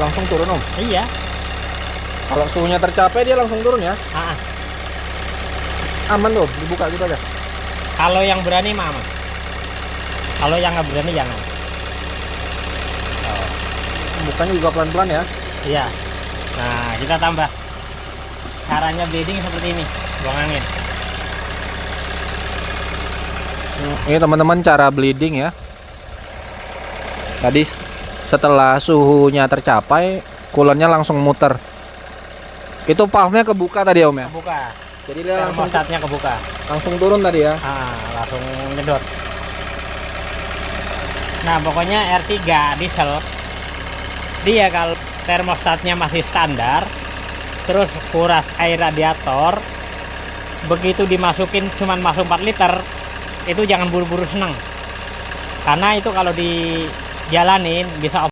langsung turun Om. Iya. Kalau suhunya tercapai dia langsung turun ya. Aman tuh, dibuka gitu aja. Kalau yang berani mah aman. Kalau yang nggak berani jangan. Bukanya juga pelan-pelan ya. Iya. Nah, kita tambah. Caranya bleeding seperti ini, buang angin. Ini teman-teman cara bleeding ya. Tadi setelah suhunya tercapai, coolernya langsung muter. Itu valve-nya kebuka tadi Om ya. Kebuka. Jadi dia langsung Termostatnya kebuka. langsung turun tadi ya. Langsung nyedot. Nah, pokoknya R3 diesel dia kalau termostatnya masih standar, terus kuras air radiator, begitu dimasukin cuman masuk 4 liter, itu jangan buru-buru seneng, karena itu kalau dijalanin bisa